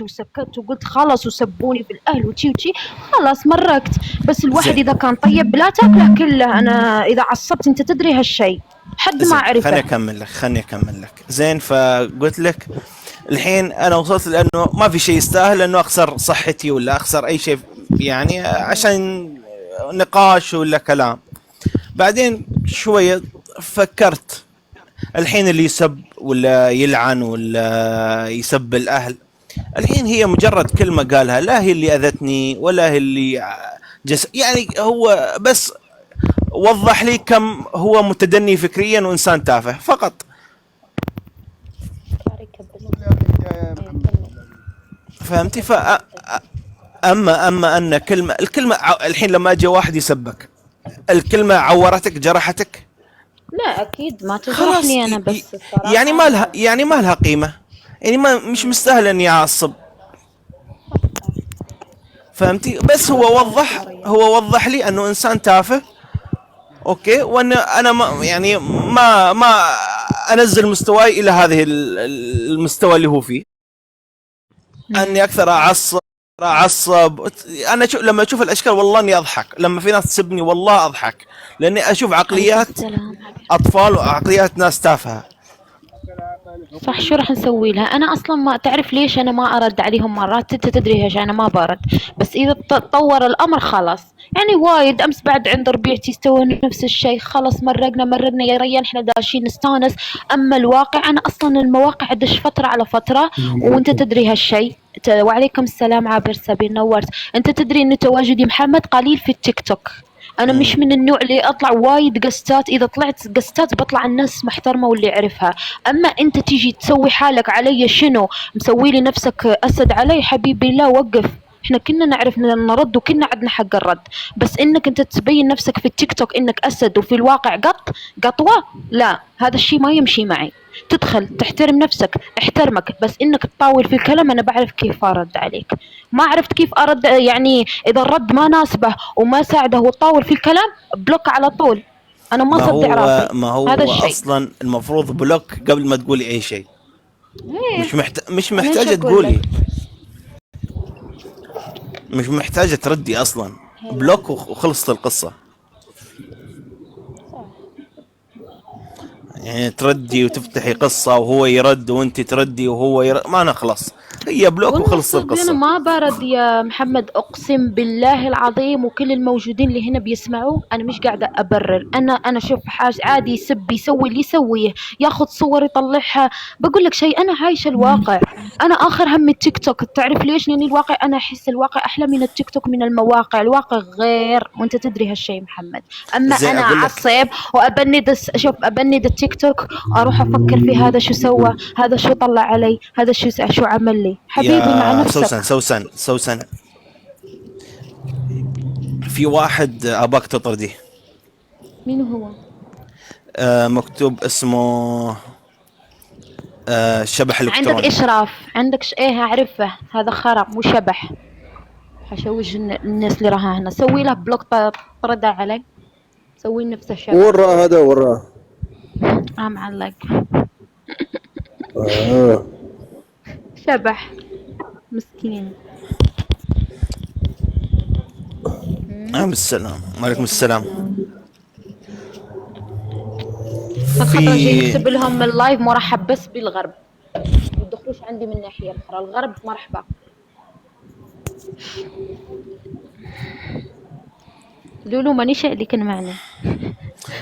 وسكت وسكت وقلت خلاص وسبوني في الأهل وشي وشي، خلاص مرقت. بس الواحد زين إذا كان طيب لا تاكله كله. أنا إذا عصبت أنت تدري هالشي حد ما زين خلني أعرفه. اكمل لك. زين، فقلت لك الحين انا وصلت لانه ما في شيء يستاهل انه اخسر صحتي ولا اخسر اي شيء، يعني عشان نقاش ولا كلام. بعدين شويه فكرت، الحين اللي يسب ولا يلعن ولا يسب الاهل، الحين هي مجرد كلمه قالها، لا هي اللي اذتني ولا هي اللي يعني هو بس وضح لي كم هو متدني فكريا وانسان تافه فقط. فهمتي؟ اما ان الكلمه الحين لما اجى واحد يسبك، الكلمه عورتك جرحتك، لا أكيد ما خلاص تجرحني أنا، بس يعني الصراحة ما لها قيمه، يعني ما مش مستاهل اني اعصب. فهمتي؟ بس هو وضح لي انه انسان تافه، اوكي، وان انا ما يعني ما انزل مستواي الى هذه المستوى اللي هو فيه، اني اكثر اعصب. انا لما اشوف الاشكال والله اني اضحك، لما في ناس تسبني والله اضحك، لاني اشوف عليكم عقليات السلام. اطفال وعقليات ناس تافهه. صح، شو راح نسوي لها؟ انا اصلا ما تعرف ليش انا ما ارد عليهم مرات، انت تدري ايش انا ما برد. بس اذا تطور الامر خلاص. يعني وايد امس بعد عند ربيعتي استوى نفس الشيء، خلاص مرقنا يا ريان، احنا داشين نستانس. اما الواقع انا اصلا المواقع ادش فتره على فتره، وانت تدري هالشيء. وعليكم السلام عابر سبيل، نورت. انت تدري ان تواجدي محمد قليل في التيك توك. انا مش من النوع اللي اطلع وايد قستات، اذا طلعت قستات بطلع الناس محترمه واللي يعرفها. اما انت تيجي تسوي حالك علي شنو، مسوي لي نفسك اسد علي، حبيبي لا وقف. احنا كنا نعرف نرد وكنا عندنا حق الرد. بس انك انت تبين نفسك في التيك توك انك اسد وفي الواقع قطوه، لا هذا الشيء ما يمشي معي. تدخل تحترم نفسك احترمك، بس انك تطاول في الكلام انا بعرف كيف ارد عليك. ما عرفت كيف ارد، يعني اذا الرد ما ناسبه وما ساعده وتطاول في الكلام بلوك على طول. انا ما صدع راسي. ما هذا هو الشيء. اصلا المفروض بلوك قبل ما تقولي اي شيء، ايه. مش انا ايش محتاجه اقول لك؟ تقولي، مش محتاجه تردي اصلا، بلوك وخلصت القصه. يعني تردي وتفتحي قصة وهو يرد وانت تردي وهو يرد، ما نخلص، هي بلوك والله وخلصت صدق انا القصة. ما برد يا محمد، اقسم بالله العظيم، وكل الموجودين اللي هنا بيسمعوا انا مش قاعده ابرر. انا اشوف حاجه عادي، يسب يسوي اللي يسويه، ياخذ صور يطلعها. بقول لك شيء، انا عايشه الواقع. انا اخر هم التيك توك، تعرف ليش؟ لان الواقع انا احس الواقع احلى من التيك توك، من المواقع. الواقع غير، وانت تدري هالشيء محمد. اما زي انا اقول لك، اعصب وابند شوف ابند التيك توك، اروح افكر في هذا شو سوى، هذا شو طلع علي، هذا شو عمل لي. حبيبي مع يا نفسك. سوسن، في واحد اباك تطرديه. مين هو؟ مكتوب اسمه شبح عندك الكتروني. إشراف، عندك إيه أعرفه، هذا خرا مو شبح. حشوش الناس اللي راها هنا، سوي له بلوك، طردها علي، سوي نفسه شبح. وراه هذا وراه. معلق. آه. شبح مسكين. بالسلام، وعليكم السلام. خطرة جاي في يكتب لهم اللايف مرحب بس بالغرب، ما تدخلوش عندي من الناحية الأخرى، الغرب مرحبا. لولو مانيش اللي كان معنا.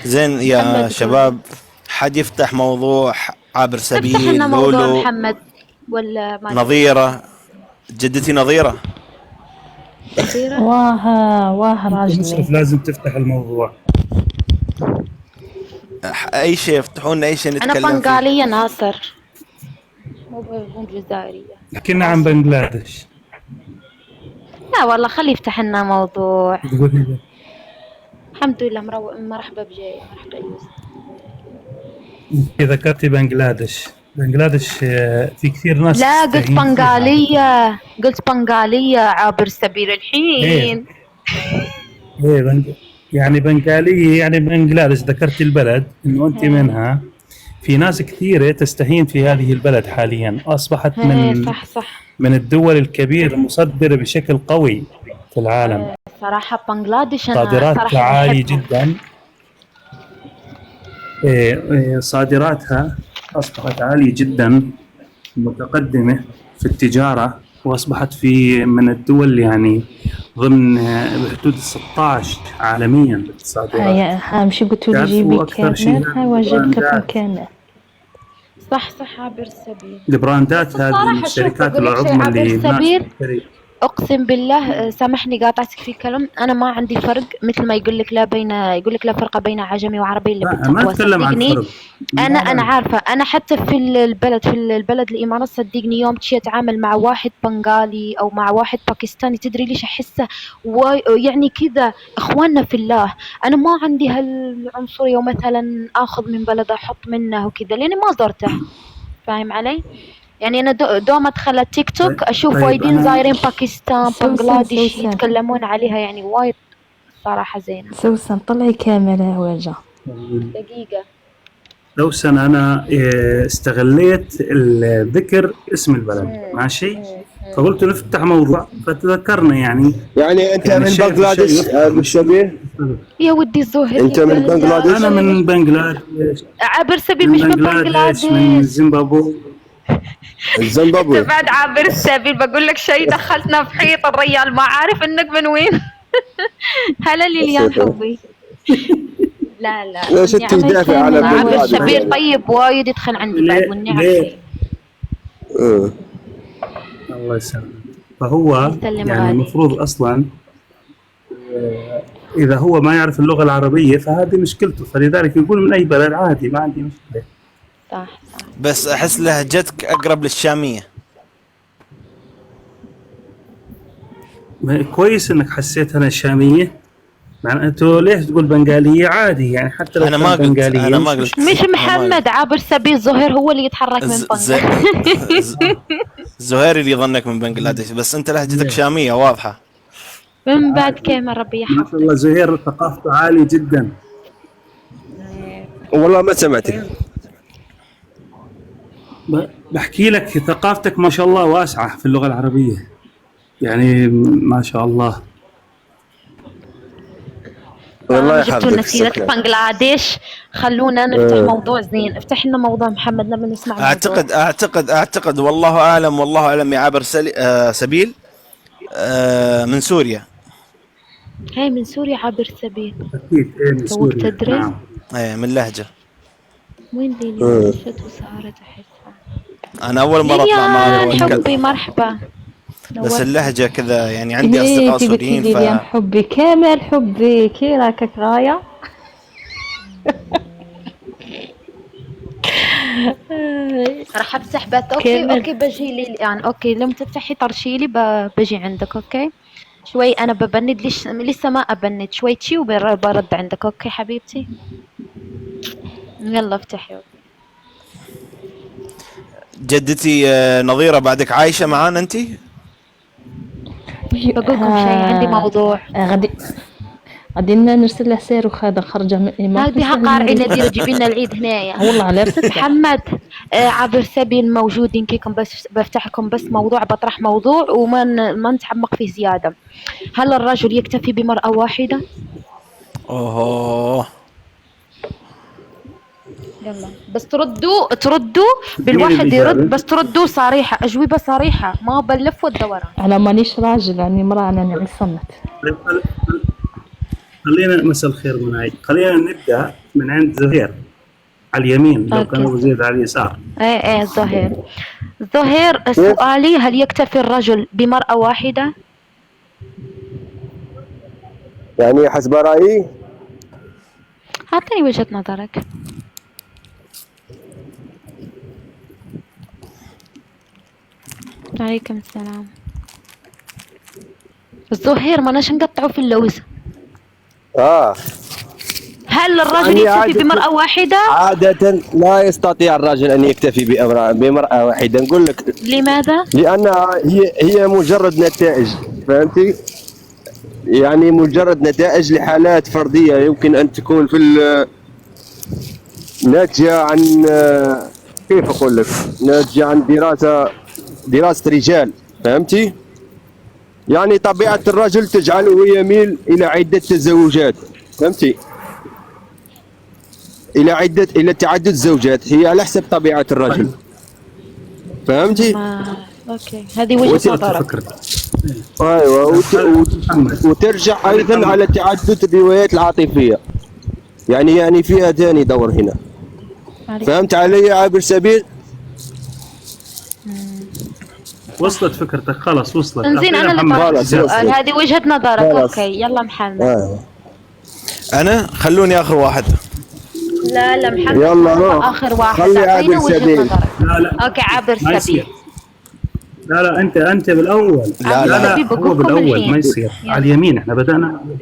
زين يا شباب، حد يفتح موضوع عابر افتح سبيل، لنا موضوع لولو، محمد ولا ما نظيرة، جدتي نظيرة. نظيرة. واه مصرف راجلي. لازم تفتح الموضوع. اي شيء يفتحوا لنا، اي شيء أنا نتكلم فيه. بنغالية ناصر، مو جزائرية. حكينا عن بنغلاديش. لا والله خليه يفتح لنا موضوع. تقولي لي الحمد لله مرحبا بجاي، مرحبا يوسف. ذكرتي بنغلاديش. في كثير ناس لا قلت تستهين فيها. بنغالية، قلت بنغالية عابر سبيل الحين. يعني بنغالية، يعني بنغلاديش، ذكرتي البلد انه انت منها. في ناس كثيرة تستهين في هذه البلد حاليا، أصبحت ايه صح صح. من الدول الكبيرة المصدرة بشكل قوي في العالم. صراحة بنغلاديش أنا صادراتها صراحة عالية بحبها. جدا. صادراتها أصبحت عالية جدا، متقدمة في التجارة، وأصبحت في من الدول يعني ضمن بحدود 16 عالميا بالصادرات. هاي مش قلت لي تعرفوا جيبي أكثر شيء كامل، هاي وجدت لكم البراندات، كامل. صح صح عابر السبيل. البراندات هذه الصراحة من شوف الشركات بقول لك شيء، العظمى عابر اللي الناس السبيل تشتري. اقسم بالله سامحني قاطعتك في كلام، انا ما عندي فرق مثل ما يقول لك يقول لك لا فرق بين عجمي وعربي الا لا ما بالتقوى. أتكلم عن صدقني الفرق. انا عارفه، انا حتى في البلد الامارات صدقني يوم تشي اتعامل مع واحد بنغالي او مع واحد باكستاني تدري ليش احسه يعني كذا اخواننا في الله. انا ما عندي هالعنصريه ومثلا اخذ من بلد احط منه وكذا لاني ما زرته، فاهم علي؟ يعني انا دوم ادخل التيك توك اشوف طيب وايدين أنا زايرين باكستان سوسن بنغلاديش سوسن يتكلمون عليها يعني وايد صراحه زينه. سوسن طلعي كاميرا وجه. دقيقه لوسن أنا استغليت ذكر اسم البلد ماشي، فقلت نفتح موضوع فتذكرنا يعني. يعني انت يعني من الشيء بنغلاديش بالشيء بالشبيه؟ يا ودي الزهر انت من بنغلاديش؟ أنا من بنغلاديش، عابر سبيل من مش من بنغلاديش، من بنغلاديش. زيمبابوي. الزيمبابوي. بعد عابر السبيل بقول لك شيء دخلتنا في حيط الريال ما عارف انك من وين. هلا ليليان حبي. لا لا ليش انت تدافع على كامل عابر بنغلاديش؟ السبيل طيب وايد يدخل عندي بعد والنعم فيه. اه. الله يسلمك. فهو يسلم يعني غالي. المفروض أصلا إذا هو ما يعرف اللغة العربية فهذه مشكلته، فلذلك يقول من أي بلد عادي ما عندي مشكلة. صح صح. بس احس لهجتك اقرب للشاميه. كويس إنك حسيت أنا الشامية، معناته ليش تقول بنغالية عادي يعني، حتى لو انا ما كان قلت بنغالية انا ما قلت مش محمد عابر سبيل زهير هو اللي يتحرك من بنغلاديش. زهير اللي ظنك من بنغلاديش، بس انت لهجتك شاميه واضحه. من بعد كلمة ربي ما شاء يحفظك. الله زهير ثقافته عالية جدا. والله ما سمعتك. بحكي لك ثقافتك ما شاء الله واسعة في اللغة العربية يعني ما شاء الله. والله جبتوا يحفظك. لنا سيرة شكراً. بنغلاديش، خلونا نفتح موضوع زين. افتح لنا موضوع محمد لما نسمع موضوع. اعتقد والله اعلم يا عابر سبيل من سوريا. هاي من سوريا عابر سبيل. أكيد إيه من توك سوريا. تدري؟ نعم. ايه من لهجه. وين ليليان؟ شد وصارت احسها. انا اول مره اطلع معك ليليان حبي واتكلم، مرحبا. بس اللهجه كذا يعني عندي إيه اصدقاء تي قلت لي سوريين ليليان حبي كامل حبي كي راكك غاية. راح افتح بث. اوكي كمل. اوكي بجي ليليان. اوكي لما تفتحي طرشيلي بجي عندك. اوكي شوي انا ببند لسه ما ابند شوي شي وبرد عندك. اوكي حبيبتي يلا افتحي. جدتي نظيره بعدك عايشه معانا انت؟ بقولكم شيء عندي موضوع. غادي نرسل له صاروخ هذا خرج من الإمارات. هذه قارعي نذير جيبي لنا العيد هنايا. والله على رسلت محمد عبر سبيل موجودين كيكم، بس بفتح لكم بس موضوع، بطرح موضوع وما ما نتعمق فيه زيادة. هل الرجل يكتفي بمرأة واحدة؟ اوه يلا بس تردوا بالواحد يرد، بس تردوا صريحة، أجوبة صريحة ما بلف والدوران. أنا مانيش راجل يعني امرأة، أنا يعني صمت. طيب خلينا مساء الخير مناي، خلينا نبدأ من عند زهير على اليمين لو كان أبو زيد على اليسار. ايه زهير سؤالي، هل يكتفي الرجل بمرأة واحدة؟ يعني حسب رأيي أعطيني وجهة نظرك. عليكم السلام. الزهير ما ناش نقطعه في اللوز. هل الرجل يعني يكتفي بمرأة واحدة؟ عادة لا يستطيع الرجل أن يكتفي بمرأة واحدة. نقول لك لماذا؟ لأنها هي مجرد نتائج، فهمتي؟ يعني مجرد نتائج لحالات فردية يمكن أن تكون ناتجة عن كيف أقول لك، ناتجة عن دراسة رجال، فهمتي؟ يعني طبيعة الرجل تجعله يميل إلى عدة تزوجات، فهمتي؟ إلى تعدد زوجات، هي على حسب طبيعة الرجل، فهمتي؟ اوكي، هذه وجهة نظرك. فكرتك. ايوه وترجع ايضا على تعدد الروايات العاطفيه، يعني فيها ثاني دور هنا، فهمت علي يا عابر سبيل؟ وصلت فكرتك، خلاص وصلت. انزين انا اللي طرحت السؤال، هذه وجهة نظرك. اوكي يلا محمد. انا خلوني اخر واحد. لا محمد يلا اخر واحد، خلي اعطينا عابر وجهة سبيل. نظرك. لا اوكي عابر ما سبيل. يصير. لا انت بالاول. لا هو بالاول ما يصير. على اليمين احنا بدأنا